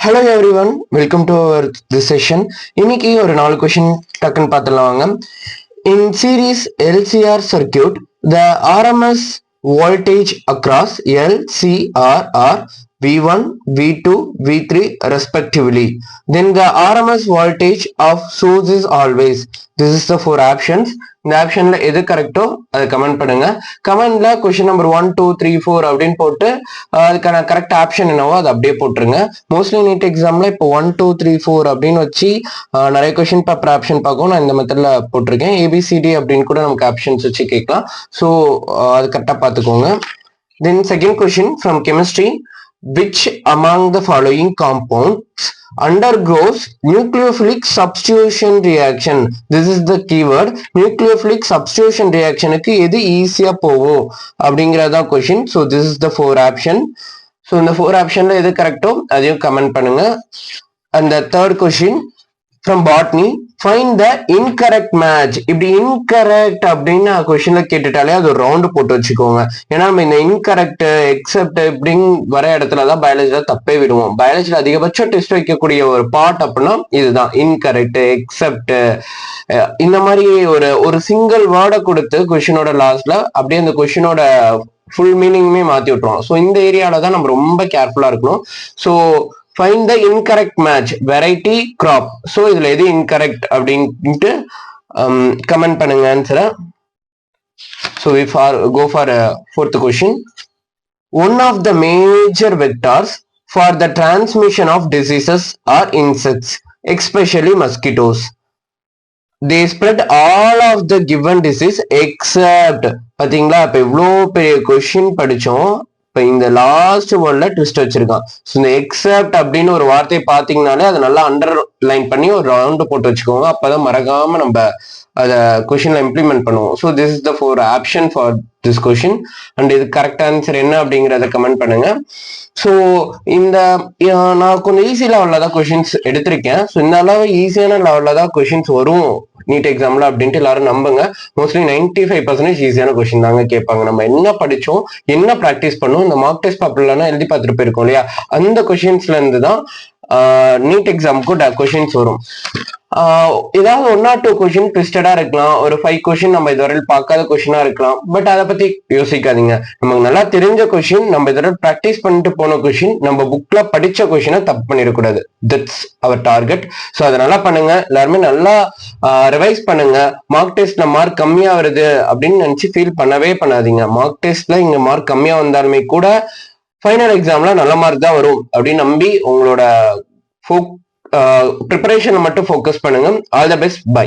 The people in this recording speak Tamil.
Hello everyone, welcome to this session. இன்னைக்கு ஒரு 4 கொஸ்டின் டக்குன்னு பார்த்துடலாம் வாங்க. In series LCR circuit, the RMS voltage across LCR are V1, V2, V3 respectively. Then the RMS voltage of source is always. This is the 4 options. இந்த ஆப்ஷன்ல எது கரெக்டோ அதை கமெண்ட் பண்ணுங்க. கமெண்ட்ல கொஸ்டின் நம்பர் 1 2 3 4 அப்படின்னு போட்டு அதுக்கான கரெக்ட் ஆப்ஷன் என்னவோ அதை அப்படியே போட்டுருங்க. மோஸ்ட்லி நீட் எக்ஸாம்ல இப்போ 1 2 3 4 அப்படின்னு வச்சு நிறைய கொஸ்டின் பேப்பர் ஆப்ஷன் பார்க்கும். நான் இந்த மெத்தட்ல போட்டிருக்கேன். ஏபிசிடி அப்படின்னு கூட நமக்கு ஆப்ஷன்ஸ் வச்சு கேட்கலாம். ஸோ அது கரெக்டா பார்த்துக்கோங்க. Then second question from chemistry. Which among the following compounds undergoes nucleophilic substitution reaction? This is the keyword. Nucleophilic substitution reaction க்கு எது ஈஸியா போகும் அப்படிங்கறதா question. So this is the 4 option. So இந்த 4 ஆப்ஷன்ல எது கரெக்டோ அதையும் கமெண்ட் பண்ணுங்க. And the third question from botany. Find the incorrect match. இப்படி incorrect அப்படின்னு கொஸ்டின்ல கேட்டுட்டாலே அது ஒரு ரவுண்டு போட்டு வச்சுக்கோங்க. ஏன்னா நம்ம இந்த incorrect எக்ஸப்ட் இப்படின்னு வர இடத்துலதான் பயாலஜில தப்பே விடுவோம். பயாலஜில அதிகபட்சம் டெஸ்ட் வைக்கக்கூடிய ஒரு பார்ட் அப்படின்னா இதுதான் இன்கரெக்ட் எக்ஸப்ட். இந்த மாதிரி ஒரு சிங்கிள் வேர்டை கொடுத்து கொஸ்டினோட லாஸ்ட்ல அப்படியே அந்த கொஸ்டினோட ஃபுல் மீனிங்குமே மாத்தி விட்டுருவோம். ஸோ இந்த ஏரியால தான் நம்ம ரொம்ப கேர்ஃபுல்லா இருக்கணும். So find the incorrect match variety crop. So இதுல எது incorrect அப்படின்ட்டு கமெண்ட் பண்ணுங்க ஆன்சரை. So we go for a fourth question. One of the major vectors for the transmission of diseases are insects, especially mosquitoes. They spread all of the given disease except. பாத்தீங்களா இப்ப இவ்வளோ பெரிய கொஸ்டின் படிச்சோம். இந்த லாஸ்ட் வேர்ட்ல ட்விஸ்ட் வச்சிருக்கான். இந்த எக்ஸப்ட் அப்படின்னு ஒரு வார்த்தையை பாத்தீங்கன்னாலே அதை நல்லா அண்டர்லைன் பண்ணி ஒரு ரவுண்டு போட்டு வச்சுக்கோங்க. அப்பதான் மறக்காம நம்ம அதை கொஸ்டின்ல இம்ப்ளிமெண்ட் பண்ணுவோம். So this is the 4 option for this question. And இது கரெக்ட் ஆன்சர் என்ன அப்படிங்கிறத கமெண்ட் பண்ணுங்க. ஸோ இந்த நான் கொஞ்சம் ஈஸி லெவல்ல தான் கொஸ்டின்ஸ் எடுத்திருக்கேன். ஸோ இந்த அளவு ஈஸியான லெவல்ல தான் கொஸ்டின்ஸ் வரும் நீட் எக்ஸாம்ல அப்படின்ட்டு எல்லாரும் நம்புங்க. மோஸ்ட்லி 95% ஈஸியான கொஸ்டின் தாங்க கேட்பாங்க. நம்ம என்ன படிச்சோம் என்ன ப்ராக்டிஸ் பண்ணோம் இந்த மார்க் டெஸ்ட் பேப்பர்லாம் எழுதி பார்த்துட்டு போயிருக்கோம் இல்லையா, அந்த கொஸ்டின்ஸ்ல இருந்து தான் நீட் எக்ஸாமுக்கு கொஸ்டின்ஸ் வரும். ஏதாவது 1 or 2 கொஸ்டின் ட்விஸ்டடா இருக்கலாம், ஒரு 5 கொஸ்டின் நம்ம இதுவரை பார்க்காத கொஸ்டினா இருக்கலாம். பட் அதை பத்தி யோசிக்காதீங்க. நமக்கு நல்லா தெரிஞ்ச கொஸ்டின், நம்ம இதுவரை ப்ராக்டிஸ் பண்ணிட்டு போன கொஸ்டின், நம்ம புக்ல படிச்ச கொஸ்டினை தப்பு பண்ணிடக்கூடாது. That's our target. ஸோ அதை நல்லா பண்ணுங்க. எல்லாருமே நல்லா ரிவைஸ் பண்ணுங்க. மார்க் டெஸ்ட்ல மார்க் கம்மியா வருது அப்படின்னு நினைச்சு ஃபீல் பண்ணவே பண்ணாதீங்க. மார்க் டெஸ்ட்ல இங்க மார்க் கம்மியா வந்தாலுமே கூட ஃபைனல் எக்ஸாம்ல நல்ல மார்க் தான் வரும் அப்படின்னு நம்பி உங்களோட ப்ரிப்பரேஷனை மட்டும் ஃபோக்கஸ் பண்ணுங்க. All the best. பை.